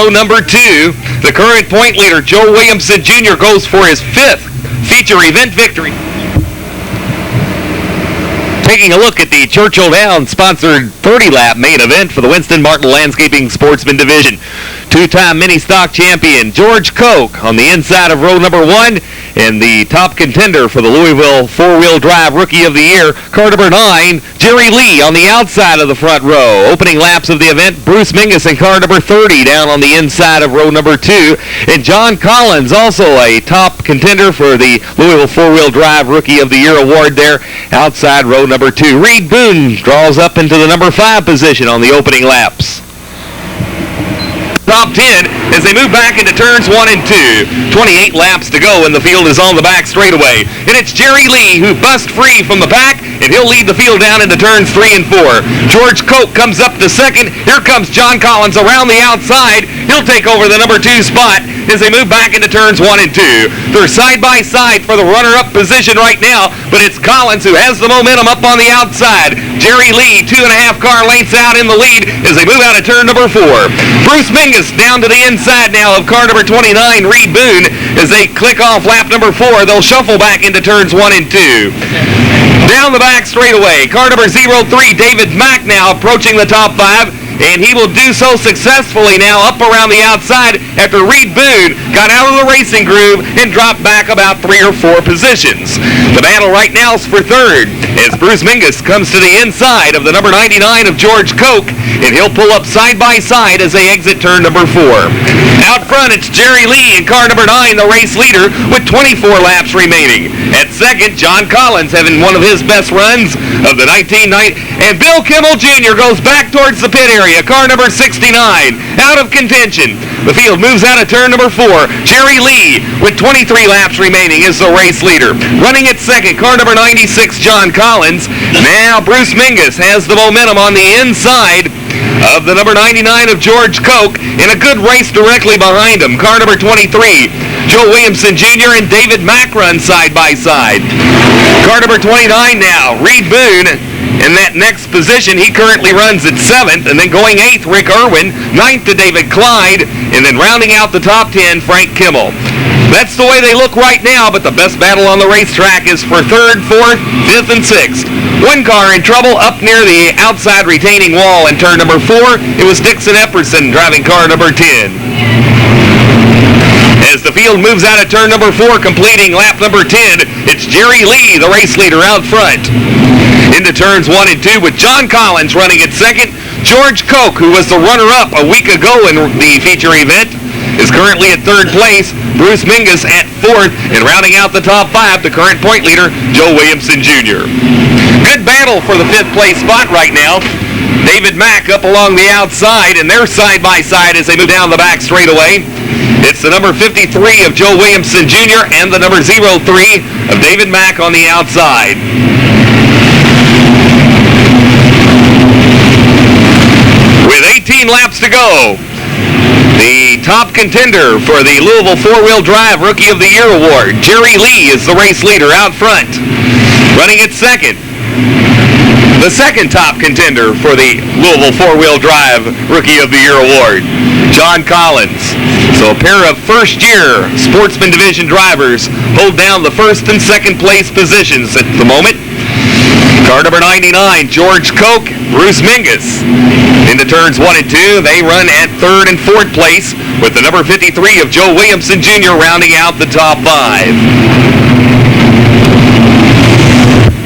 row number 2. The current point leader, Joe Williamson Jr., goes for his 5th feature event victory. Taking a look at the Churchill Downs sponsored 30-lap main event for the Winston Martin Landscaping Sportsman Division. Two-time mini-stock champion George Koch on the inside of row number 1, and the top contender for the Louisville four-wheel drive Rookie of the Year, car number 9, Jerry Lee on the outside of the front row. Opening laps of the event, Bruce Mingus in car number 30 down on the inside of row number 2, and John Collins, also a top contender for the Louisville four-wheel drive Rookie of the Year award there, outside row number 2. Reed Boone draws up into the number 5 position on the opening laps. Top 10 as they move back into turns 1 and 2. 28 laps to go and the field is on the back straightaway. And it's Jerry Lee who busts free from the pack, and he'll lead the field down into turns 3 and 4. George Koch comes up to second. Here comes John Collins around the outside. He'll take over the number 2 spot as they move back into turns 1 and 2. They're side by side for the runner-up position right now, but it's Collins who has the momentum up on the outside. Jerry Lee, 2.5 car lengths out in the lead as they move out of turn number 4. Bruce Mingus down to the inside now of car number 29, Reed Boone. As they click off lap number 4, they'll shuffle back into turns 1 and 2. Down the back straightaway, car number 03, David Mack now approaching the top 5. And he will do so successfully now up around the outside after Reed Boone got out of the racing groove and dropped back about 3 or 4 positions. The battle right now is for third as Bruce Mingus comes to the inside of the number 99 of George Koch, and he'll pull up side by side as they exit turn number 4. Out front, it's Jerry Lee in car number 9, the race leader, with 24 laps remaining. At second, John Collins having one of his best runs of the 1990, and Bill Kimmel Jr. goes back towards the pit area. Car number 69, out of contention. The field moves out of turn number 4. Jerry Lee, with 23 laps remaining, is the race leader. Running at second, car number 96, John Collins. Now Bruce Mingus has the momentum on the inside of the number 99 of George Koch, in a good race directly behind him. Car number 23, Joe Williamson Jr. and David Mack run side by side. Car number 29 now, Reed Boone. In that next position, he currently runs at 7th, and then going 8th, Rick Irwin, 9th to David Clyde, and then rounding out the top 10, Frank Kimmel. That's the way they look right now, but the best battle on the racetrack is for 3rd, 4th, 5th, and 6th. One car in trouble up near the outside retaining wall in turn number 4. It was Dixon Epperson driving car number 10. As the field moves out of turn number 4, completing lap number 10, it's Jerry Lee, the race leader, out front. Into turns 1 and 2 with John Collins running at second. George Koch, who was the runner-up a week ago in the feature event, is currently at 3rd place. Bruce Mingus at 4th, and rounding out the top 5, the current point leader, Joe Williamson Jr. Good battle for the 5th place spot right now. David Mack up along the outside, and they're side by side as they move down the back straightaway. It's the number 53 of Joe Williamson Jr. and the number 03 of David Mack on the outside. With 18 laps to go, the top contender for the Louisville four-wheel drive Rookie of the Year award, Jerry Lee, is the race leader out front. Running at second, the second top contender for the Louisville four-wheel drive Rookie of the Year award, John Collins. So a pair of first-year Sportsman Division drivers hold down the 1st and 2nd place positions at the moment. Car number 99, George Koch, Bruce Mingus. Into turns 1 and 2, they run at 3rd and 4th place with the number 53 of Joe Williamson Jr. rounding out the top 5.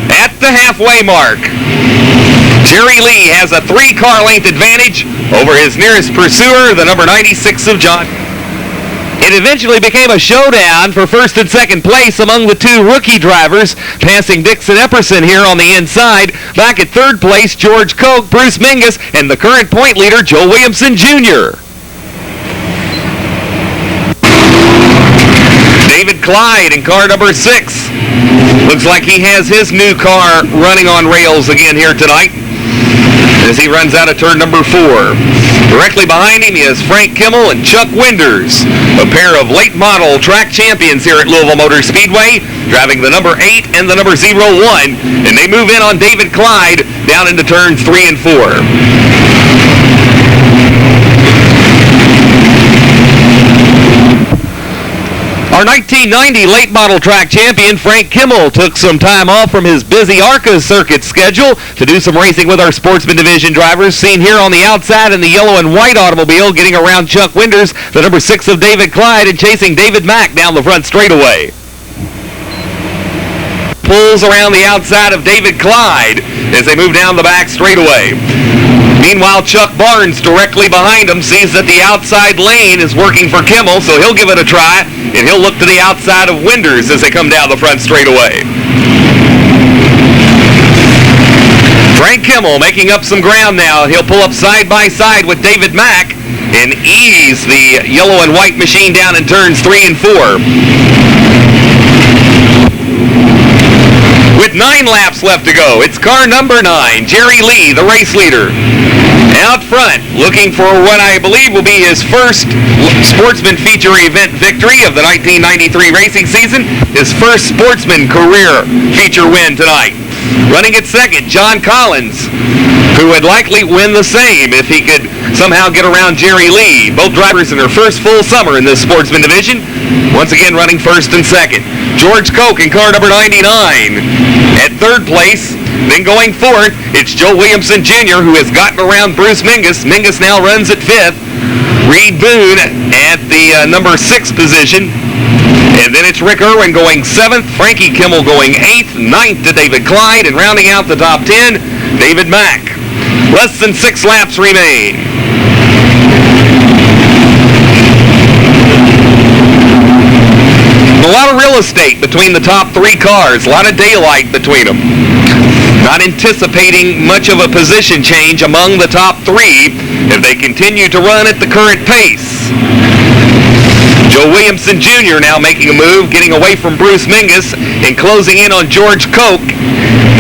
At the halfway mark, Jerry Lee has a 3-car length advantage over his nearest pursuer, the number 96 of John. It eventually became a showdown for 1st and 2nd place among the 2 rookie drivers, passing Dixon Epperson here on the inside. Back at 3rd place, George Koch, Bruce Mingus, and the current point leader, Joe Williamson Jr. David Clyde in car number 6. Looks like he has his new car running on rails again here tonight as he runs out of turn number 4. Directly behind him is Frank Kimmel and Chuck Winders, a pair of late model track champions here at Louisville Motor Speedway, driving the number 8 and the number 01, and they move in on David Clyde down into turns 3 and 4. Our 1990 late model track champion, Frank Kimmel, took some time off from his busy ARCA circuit schedule to do some racing with our Sportsman Division drivers, seen here on the outside in the yellow and white automobile, getting around Chuck Winders, the number 6 of David Clyde, and chasing David Mack down the front straightaway. Pulls around the outside of David Clyde as they move down the back straightaway. Meanwhile, Chuck Barnes directly behind him sees that the outside lane is working for Kimmel, so he'll give it a try, and he'll look to the outside of Winders as they come down the front straightaway. Frank Kimmel making up some ground now. He'll pull up side by side with David Mack and ease the yellow and white machine down in turns 3 and 4. With 9 laps left to go, it's car number 9, Jerry Lee, the race leader. Out front, looking for what I believe will be his first Sportsman feature event victory of the 1993 racing season, his first Sportsman career feature win tonight. Running at second, John Collins, who would likely win the same if he could somehow get around Jerry Lee. Both drivers in their first full summer in this Sportsman division. Once again running first and second. George Koch in car number 99 at third place. Then going fourth, it's Joe Williamson Jr., who has gotten around Bruce Mingus. Mingus now runs at fifth. Reed Boone at the number 6 position. And then it's Rick Irwin going 7th, Frankie Kimmel going 8th, 9th to David Clyde, and rounding out the top 10, David Mack. Less than 6 laps remain. A lot of real estate between the top 3 cars, a lot of daylight between them. Not anticipating much of a position change among the top 3 if they continue to run at the current pace. Joe Williamson Jr. now making a move, getting away from Bruce Mingus and closing in on George Koch,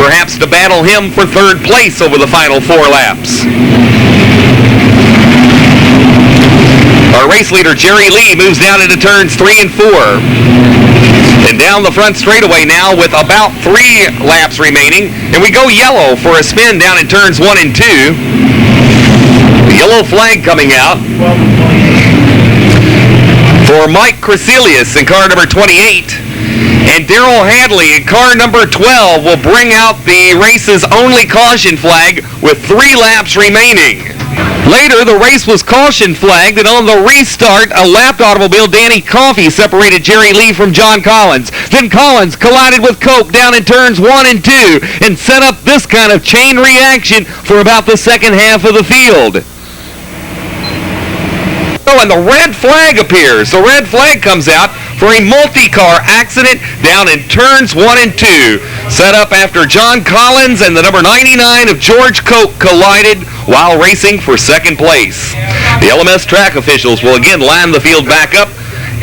perhaps to battle him for third place over the final 4 laps. Our race leader, Jerry Lee, moves down into turns 3 and 4. And down the front straightaway now with about 3 laps remaining. And we go yellow for a spin down in turns 1 and 2. The yellow flag coming out for Mike Crecelius in car number 28. And Darrell Hadley in car number 12 will bring out the race's only caution flag with 3 laps remaining. Later, the race was caution flagged, and on the restart, a lapped automobile, Danny Coffey, separated Jerry Lee from John Collins. Then Collins collided with Koch down in turns 1 and 2 and set up this kind of chain reaction for about the second half of the field. Oh, and the red flag appears. The red flag comes out for a multi-car accident down in turns 1 and 2. Set up after John Collins and the number 99 of George Koch collided while racing for second place. The LMS track officials will again line the field back up,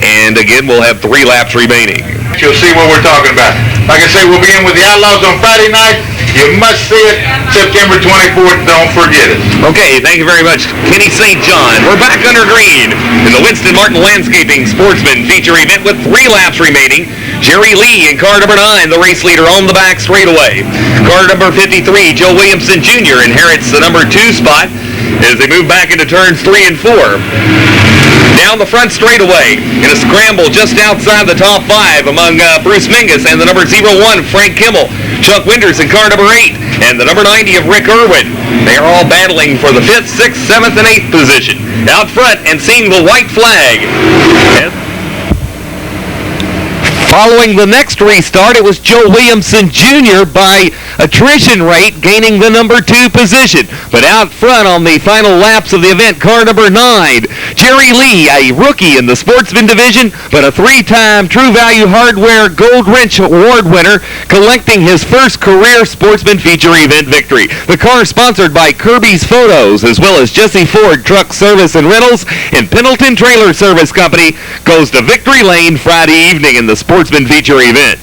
and again we'll have 3 laps remaining. You'll see what we're talking about. Like I say, we'll be in with the Outlaws on Friday night. You must see it September 24th. Don't forget it. Okay, thank you very much, Kenny St. John. We're back under green in the Winston Martin Landscaping Sportsman feature event with 3 laps remaining. Jerry Lee in car number 9, the race leader on the back straightaway. Car number 53, Joe Williamson Jr. inherits the number 2 spot as they move back into turns 3 and 4. Down the front straightaway in a scramble just outside the top 5 among Bruce Mingus and the number 01, Frank Kimmel. Chuck Winders in car number 8 and the number 90 of Rick Irwin. They are all battling for the 5th, 6th, 7th, and 8th position. Out front and seeing the white flag. Following the next restart, it was Joe Williamson Jr. by attrition rate gaining the number 2 position. But out front on the final laps of the event, car number 9, Jerry Lee, a rookie in the Sportsman division, but a 3-time True Value Hardware Gold Wrench Award winner, collecting his first career Sportsman feature event victory. The car sponsored by Kirby's Photos, as well as Jesse Ford Truck Service and Rentals and Pendleton Trailer Service Company, goes to victory lane Friday evening in the Sportsman feature event.